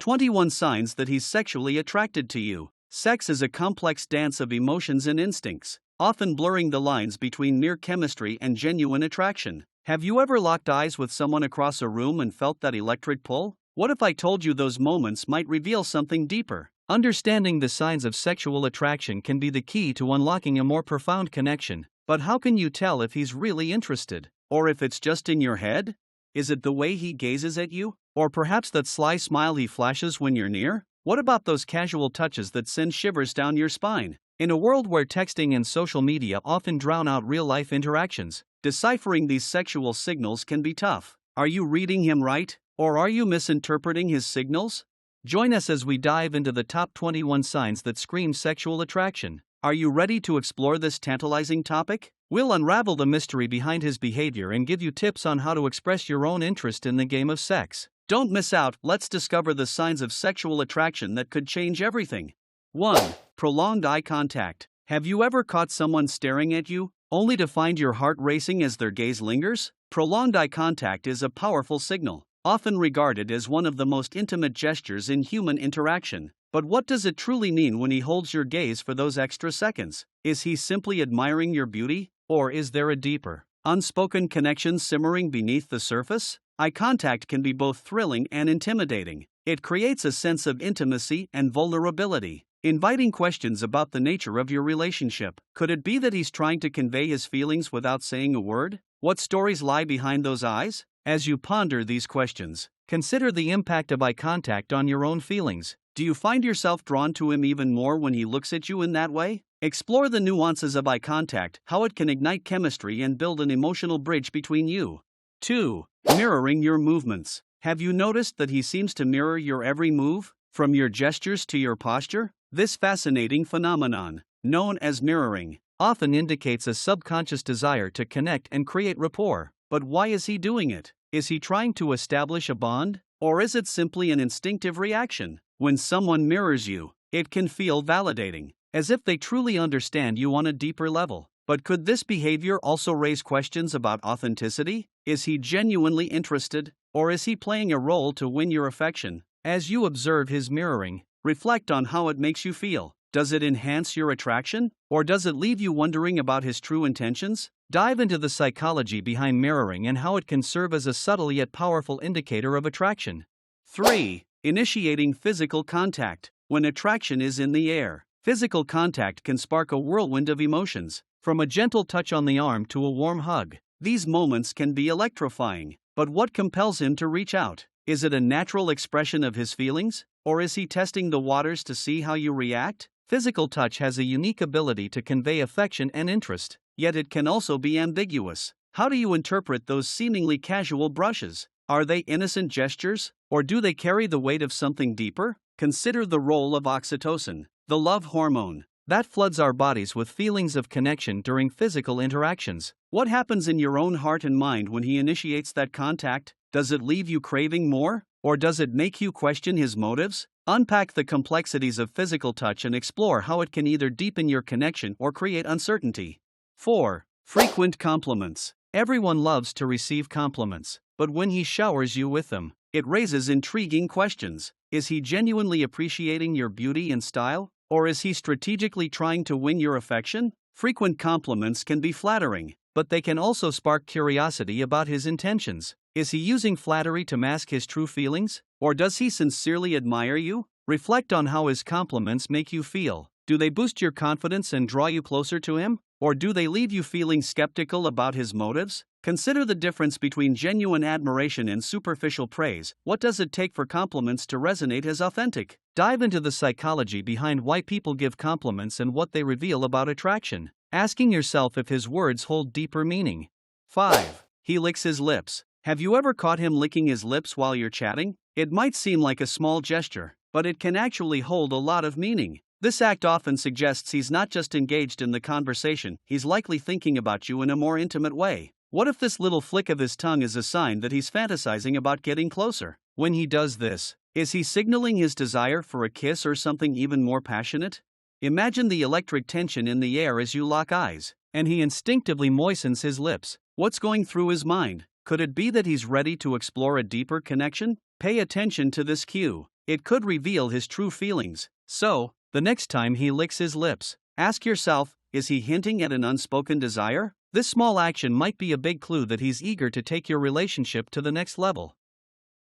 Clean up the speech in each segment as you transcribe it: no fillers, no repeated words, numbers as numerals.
21 signs that he's sexually attracted to you. Sex is a complex dance of emotions and instincts, often blurring the lines between mere chemistry and genuine attraction. Have you ever locked eyes with someone across a room and felt that electric pull? What if I told you those moments might reveal something deeper? Understanding the signs of sexual attraction can be the key to unlocking a more profound connection. But how can you tell if he's really interested? Or if it's just in your head? Is it the way he gazes at you? Or perhaps that sly smile he flashes when you're near? What about those casual touches that send shivers down your spine? In a world where texting and social media often drown out real-life interactions, deciphering these sexual signals can be tough. Are you reading him right? Or are you misinterpreting his signals? Join us as we dive into the top 21 signs that scream sexual attraction. Are you ready to explore this tantalizing topic? We'll unravel the mystery behind his behavior and give you tips on how to express your own interest in the game of sex. Don't miss out, let's discover the signs of sexual attraction that could change everything. 1. Prolonged eye contact. Have you ever caught someone staring at you, only to find your heart racing as their gaze lingers? Prolonged eye contact is a powerful signal, often regarded as one of the most intimate gestures in human interaction. But what does it truly mean when he holds your gaze for those extra seconds? Is he simply admiring your beauty, or is there a deeper, unspoken connection simmering beneath the surface? Eye contact can be both thrilling and intimidating. It creates a sense of intimacy and vulnerability, inviting questions about the nature of your relationship. Could it be that he's trying to convey his feelings without saying a word? What stories lie behind those eyes? As you ponder these questions, consider the impact of eye contact on your own feelings. Do you find yourself drawn to him even more when he looks at you in that way? Explore the nuances of eye contact, how it can ignite chemistry and build an emotional bridge between you. 2. Mirroring your movements. Have you noticed that he seems to mirror your every move, from your gestures to your posture? This fascinating phenomenon, known as mirroring, often indicates a subconscious desire to connect and create rapport. But why is he doing it? Is he trying to establish a bond? Or is it simply an instinctive reaction? When someone mirrors you, it can feel validating, as if they truly understand you on a deeper level. But could this behavior also raise questions about authenticity? Is he genuinely interested, or is he playing a role to win your affection? As you observe his mirroring, reflect on how it makes you feel. Does it enhance your attraction, or does it leave you wondering about his true intentions? Dive into the psychology behind mirroring and how it can serve as a subtle yet powerful indicator of attraction. 3. Initiating physical contact. When attraction is in the air, physical contact can spark a whirlwind of emotions, from a gentle touch on the arm to a warm hug. These moments can be electrifying, but what compels him to reach out? Is it a natural expression of his feelings, or is he testing the waters to see how you react? Physical touch has a unique ability to convey affection and interest, yet it can also be ambiguous. How do you interpret those seemingly casual brushes? Are they innocent gestures, or do they carry the weight of something deeper? Consider the role of oxytocin, the love hormone, that floods our bodies with feelings of connection during physical interactions. What happens in your own heart and mind when he initiates that contact? Does it leave you craving more, or does it make you question his motives? Unpack the complexities of physical touch and explore how it can either deepen your connection or create uncertainty. 4. Frequent compliments. Everyone loves to receive compliments, but when he showers you with them, it raises intriguing questions. Is he genuinely appreciating your beauty and style, or is he strategically trying to win your affection? Frequent compliments can be flattering, but they can also spark curiosity about his intentions. Is he using flattery to mask his true feelings, or does he sincerely admire you? Reflect on how his compliments make you feel. Do they boost your confidence and draw you closer to him, or do they leave you feeling skeptical about his motives? Consider the difference between genuine admiration and superficial praise. What does it take for compliments to resonate as authentic? Dive into the psychology behind why people give compliments and what they reveal about attraction, asking yourself if his words hold deeper meaning. 5. He licks his lips. Have you ever caught him licking his lips while you're chatting? It might seem like a small gesture, but it can actually hold a lot of meaning. This act often suggests he's not just engaged in the conversation, he's likely thinking about you in a more intimate way. What if this little flick of his tongue is a sign that he's fantasizing about getting closer? When he does this, is he signaling his desire for a kiss or something even more passionate? Imagine the electric tension in the air as you lock eyes, and he instinctively moistens his lips. What's going through his mind? Could it be that he's ready to explore a deeper connection? Pay attention to this cue. it could reveal his true feelings. So, the next time he licks his lips, ask yourself, is he hinting at an unspoken desire? This small action might be a big clue that he's eager to take your relationship to the next level.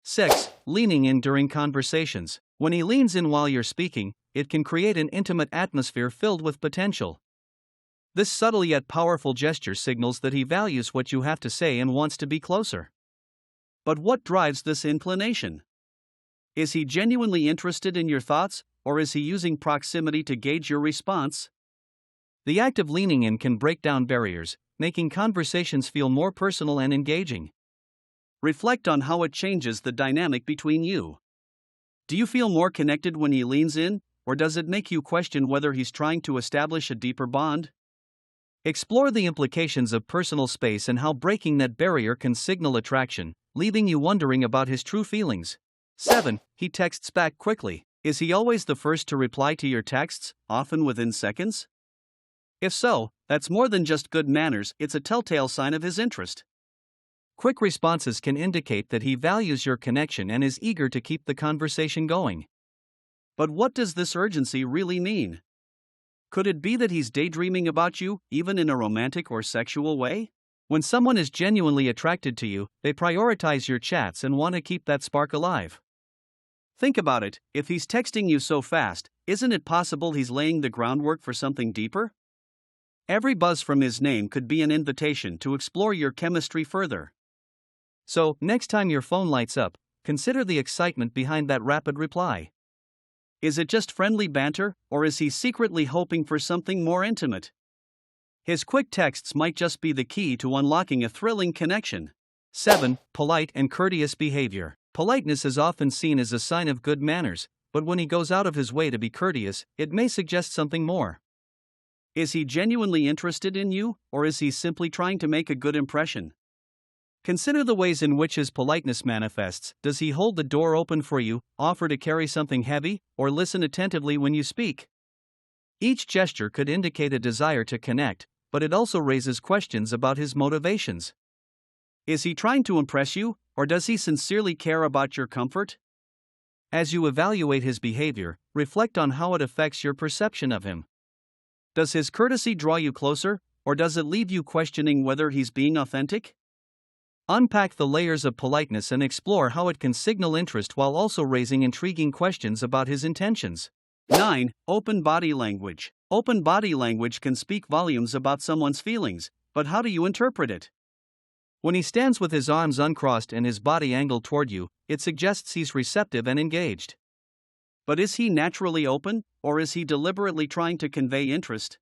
6. Leaning in during conversations. When he leans in while you're speaking, it can create an intimate atmosphere filled with potential. This subtle yet powerful gesture signals that he values what you have to say and wants to be closer. But what drives this inclination? Is he genuinely interested in your thoughts, or is he using proximity to gauge your response? The act of leaning in can break down barriers, making conversations feel more personal and engaging. Reflect on how it changes the dynamic between you. Do you feel more connected when he leans in, or does it make you question whether he's trying to establish a deeper bond? Explore the implications of personal space and how breaking that barrier can signal attraction, leaving you wondering about his true feelings. 7. He texts back quickly. Is he always the first to reply to your texts, often within seconds? If so, that's more than just good manners, it's a telltale sign of his interest. Quick responses can indicate that he values your connection and is eager to keep the conversation going. But what does this urgency really mean? Could it be that he's daydreaming about you, even in a romantic or sexual way? When someone is genuinely attracted to you, they prioritize your chats and want to keep that spark alive. Think about it, if he's texting you so fast, isn't it possible he's laying the groundwork for something deeper? Every buzz from his name could be an invitation to explore your chemistry further. So, next time your phone lights up, consider the excitement behind that rapid reply. Is it just friendly banter, or is he secretly hoping for something more intimate? His quick texts might just be the key to unlocking a thrilling connection. 7. Polite and courteous behavior. Politeness is often seen as a sign of good manners, but when he goes out of his way to be courteous, it may suggest something more. Is he genuinely interested in you, or is he simply trying to make a good impression? Consider the ways in which his politeness manifests. Does he hold the door open for you, offer to carry something heavy, or listen attentively when you speak? Each gesture could indicate a desire to connect, but it also raises questions about his motivations. Is he trying to impress you, or does he sincerely care about your comfort? As you evaluate his behavior, reflect on how it affects your perception of him. Does his courtesy draw you closer, or does it leave you questioning whether he's being authentic? Unpack the layers of politeness and explore how it can signal interest while also raising intriguing questions about his intentions. 9. Open body language. Open body language can speak volumes about someone's feelings, but how do you interpret it? When he stands with his arms uncrossed and his body angled toward you, it suggests he's receptive and engaged. But is he naturally open, or is he deliberately trying to convey interest?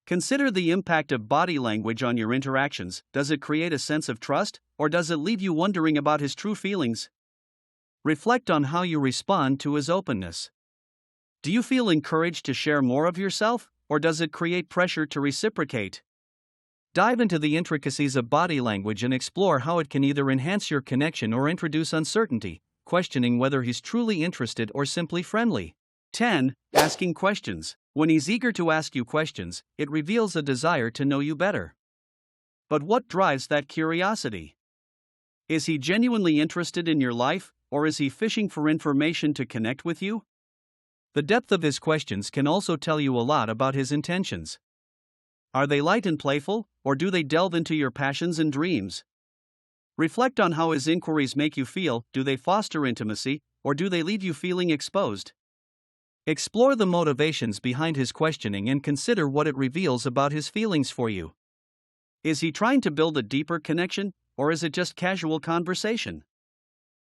Consider the impact of body language on your interactions. Does it create a sense of trust, or does it leave you wondering about his true feelings? Reflect on how you respond to his openness. Do you feel encouraged to share more of yourself, or does it create pressure to reciprocate? Dive into the intricacies of body language and explore how it can either enhance your connection or introduce uncertainty, questioning whether he's truly interested or simply friendly. 10. Asking questions. When he's eager to ask you questions, it reveals a desire to know you better. But what drives that curiosity? Is he genuinely interested in your life, or is he fishing for information to connect with you? The depth of his questions can also tell you a lot about his intentions. Are they light and playful, or do they delve into your passions and dreams? Reflect on how his inquiries make you feel. Do they foster intimacy, or do they leave you feeling exposed? Explore the motivations behind his questioning and consider what it reveals about his feelings for you. Is he trying to build a deeper connection, or is it just casual conversation?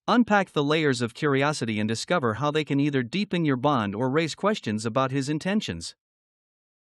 Unpack the layers of curiosity and discover how they can either deepen your bond or raise questions about his intentions.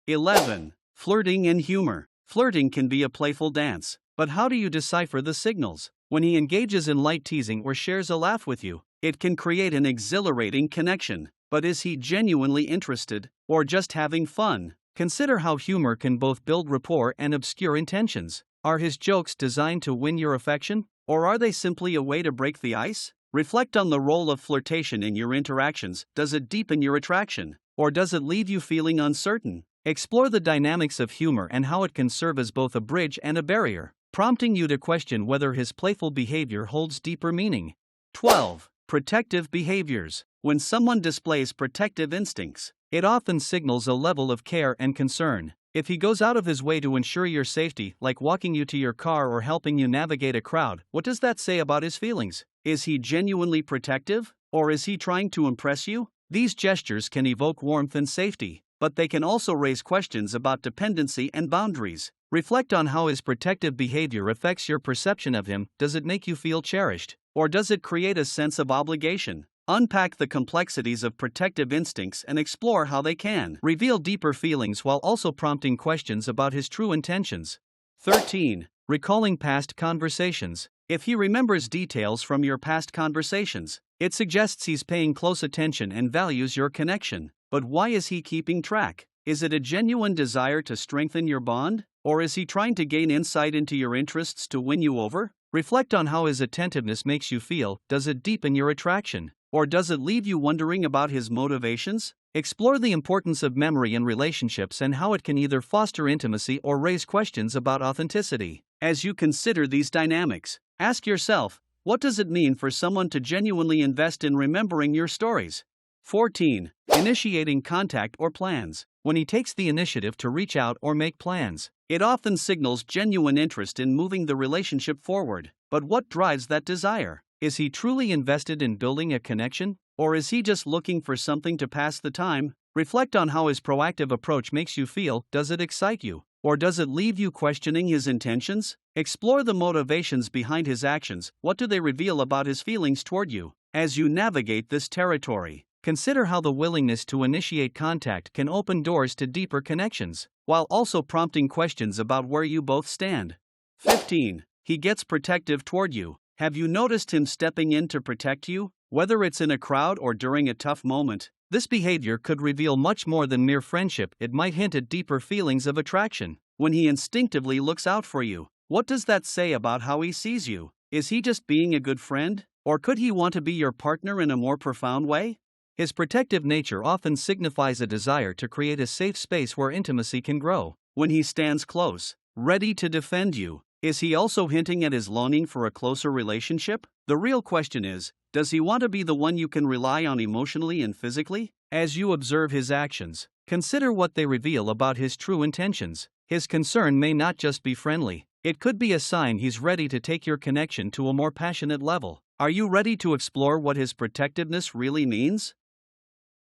11. Flirting and humor. Flirting can be a playful dance, but how do you decipher the signals? When he engages in light teasing or shares a laugh with you, it can create an exhilarating connection. But is he genuinely interested, or just having fun? Consider how humor can both build rapport and obscure intentions. Are his jokes designed to win your affection, or are they simply a way to break the ice? Reflect on the role of flirtation in your interactions. Does it deepen your attraction, or does it leave you feeling uncertain? Explore the dynamics of humor and how it can serve as both a bridge and a barrier, prompting you to question whether his playful behavior holds deeper meaning. 12. Protective behaviors. When someone displays protective instincts, it often signals a level of care and concern. If he goes out of his way to ensure your safety, like walking you to your car or helping you navigate a crowd, what does that say about his feelings? Is he genuinely protective? Or is he trying to impress you? These gestures can evoke warmth and safety, but they can also raise questions about dependency and boundaries. Reflect on how his protective behavior affects your perception of him. Does it make you feel cherished? Or does it create a sense of obligation? Unpack the complexities of protective instincts and explore how they can reveal deeper feelings while also prompting questions about his true intentions. 13. Recalling past conversations. If he remembers details from your past conversations, it suggests he's paying close attention and values your connection. But why is he keeping track? Is it a genuine desire to strengthen your bond? Or is he trying to gain insight into your interests to win you over? Reflect on how his attentiveness makes you feel. Does it deepen your attraction? Or does it leave you wondering about his motivations? Explore the importance of memory in relationships and how it can either foster intimacy or raise questions about authenticity. As you consider these dynamics, ask yourself, what does it mean for someone to genuinely invest in remembering your stories? 14. Initiating contact or plans. When he takes the initiative to reach out or make plans, it often signals genuine interest in moving the relationship forward. But what drives that desire? Is he truly invested in building a connection? Or is he just looking for something to pass the time? Reflect on how his proactive approach makes you feel. Does it excite you? Or does it leave you questioning his intentions? Explore the motivations behind his actions. What do they reveal about his feelings toward you? As you navigate this territory, consider how the willingness to initiate contact can open doors to deeper connections, while also prompting questions about where you both stand. 15. He gets protective toward you. Have you noticed him stepping in to protect you? Whether it's in a crowd or during a tough moment, this behavior could reveal much more than mere friendship. It might hint at deeper feelings of attraction. When he instinctively looks out for you, what does that say about how he sees you? Is he just being a good friend? Or could he want to be your partner in a more profound way? His protective nature often signifies a desire to create a safe space where intimacy can grow. When he stands close, ready to defend you, is he also hinting at his longing for a closer relationship? The real question is, does he want to be the one you can rely on emotionally and physically? As you observe his actions, consider what they reveal about his true intentions. His concern may not just be friendly, it could be a sign he's ready to take your connection to a more passionate level. Are you ready to explore what his protectiveness really means?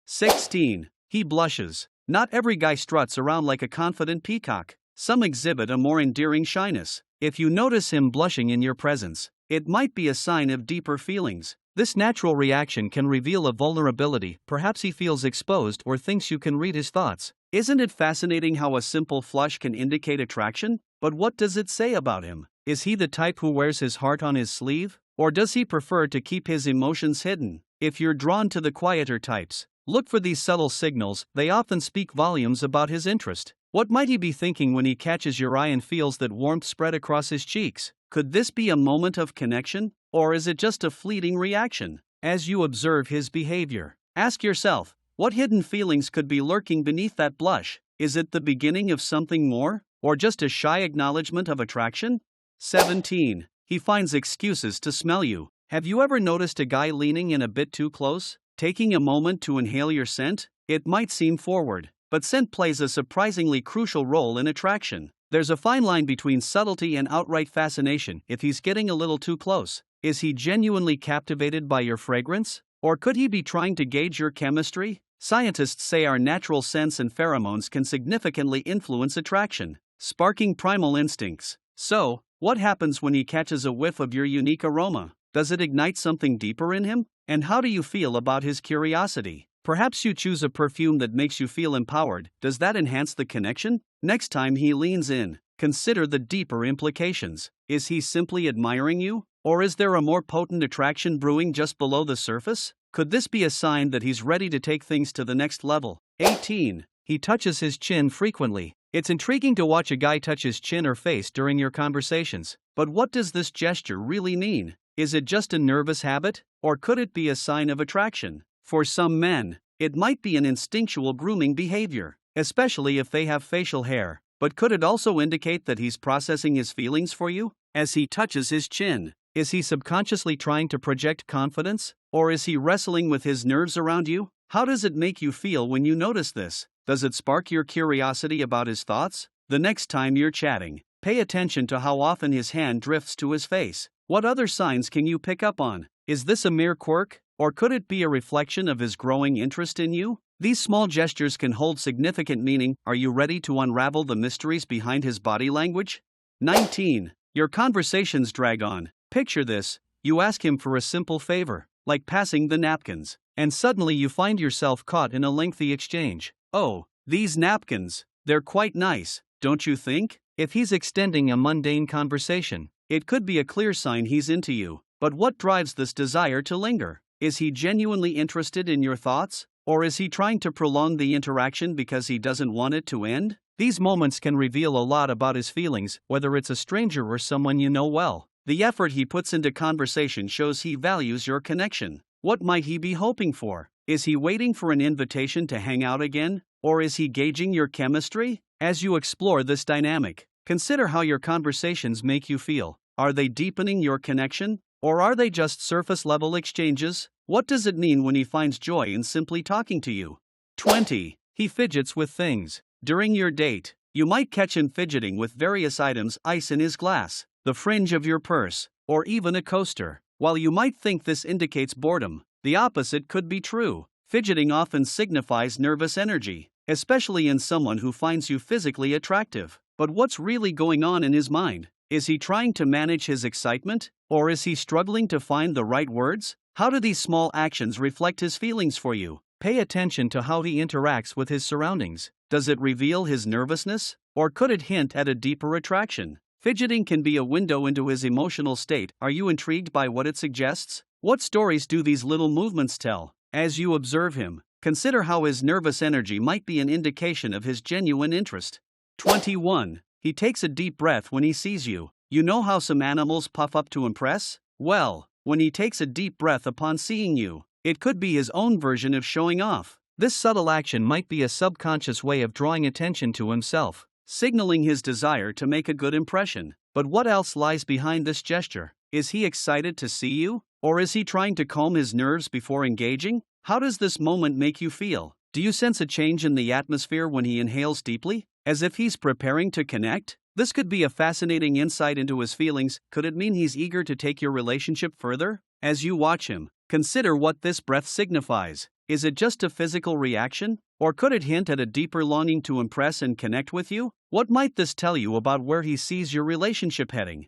16. He blushes. Not every guy struts around like a confident peacock. Some exhibit a more endearing shyness. If you notice him blushing in your presence, it might be a sign of deeper feelings. This natural reaction can reveal a vulnerability. Perhaps he feels exposed or thinks you can read his thoughts. Isn't it fascinating how a simple flush can indicate attraction? But what does it say about him? Is he the type who wears his heart on his sleeve? Or does he prefer to keep his emotions hidden? If you're drawn to the quieter types, look for these subtle signals. They often speak volumes about his interest. What might he be thinking when he catches your eye and feels that warmth spread across his cheeks? Could this be a moment of connection? Or is it just a fleeting reaction? As you observe his behavior, ask yourself, what hidden feelings could be lurking beneath that blush? Is it the beginning of something more? Or just a shy acknowledgement of attraction? 17. He finds excuses to smell you. Have you ever noticed a guy leaning in a bit too close, taking a moment to inhale your scent? It might seem forward, but scent plays a surprisingly crucial role in attraction. There's a fine line between subtlety and outright fascination. If he's getting a little too close, is he genuinely captivated by your fragrance? Or could he be trying to gauge your chemistry? Scientists say our natural scents and pheromones can significantly influence attraction, sparking primal instincts. So, what happens when he catches a whiff of your unique aroma? Does it ignite something deeper in him? And how do you feel about his curiosity? Perhaps you choose a perfume that makes you feel empowered. Does that enhance the connection? Next time he leans in, consider the deeper implications. Is he simply admiring you? Or is there a more potent attraction brewing just below the surface? Could this be a sign that he's ready to take things to the next level? 18. He touches his chin frequently. It's intriguing to watch a guy touch his chin or face during your conversations. But what does this gesture really mean? Is it just a nervous habit? Or could it be a sign of attraction? For some men, it might be an instinctual grooming behavior, especially if they have facial hair. But could it also indicate that he's processing his feelings for you? As he touches his chin, Is he subconsciously trying to project confidence? Or is he wrestling with his nerves around you? How does it make you feel when you notice this? Does it spark your curiosity about his thoughts? The next time you're chatting, pay attention to how often his hand drifts to his face. What other signs can you pick up on? Is this a mere quirk, or could it be a reflection of his growing interest in you? These small gestures can hold significant meaning. Are you ready to unravel the mysteries behind his body language? 19. Your conversations drag on. Picture this: you ask him for a simple favor, like passing the napkins, and suddenly you find yourself caught in a lengthy exchange. Oh, these napkins, they're quite nice, don't you think? If he's extending a mundane conversation, it could be a clear sign he's into you. But what drives this desire to linger? Is he genuinely interested in your thoughts? Or is he trying to prolong the interaction because he doesn't want it to end? These moments can reveal a lot about his feelings, whether it's a stranger or someone you know well. The effort he puts into conversation shows he values your connection. What might he be hoping for? Is he waiting for an invitation to hang out again? Or is he gauging your chemistry? As you explore this dynamic, consider how your conversations make you feel. Are they deepening your connection? Or are they just surface-level exchanges? What does it mean when he finds joy in simply talking to you? 20. He fidgets with things. During your date, you might catch him fidgeting with various items: ice in his glass, the fringe of your purse, or even a coaster. While you might think this indicates boredom, the opposite could be true. Fidgeting often signifies nervous energy, especially in someone who finds you physically attractive. But what's really going on in his mind? Is he trying to manage his excitement? Or is he struggling to find the right words? How do these small actions reflect his feelings for you? Pay attention to how he interacts with his surroundings. Does it reveal his nervousness? Or could it hint at a deeper attraction? Fidgeting can be a window into his emotional state. Are you intrigued by what it suggests? What stories do these little movements tell? As you observe him, consider how his nervous energy might be an indication of his genuine interest. 21. He takes a deep breath when he sees you. You know how some animals puff up to impress? Well, when he takes a deep breath upon seeing you, it could be his own version of showing off. This subtle action might be a subconscious way of drawing attention to himself, signaling his desire to make a good impression. But what else lies behind this gesture? Is he excited to see you? Or is he trying to calm his nerves before engaging? How does this moment make you feel? Do you sense a change in the atmosphere when he inhales deeply, as if he's preparing to connect? This could be a fascinating insight into his feelings. Could it mean he's eager to take your relationship further? As you watch him, consider what this breath signifies. Is it just a physical reaction? Or could it hint at a deeper longing to impress and connect with you? What might this tell you about where he sees your relationship heading?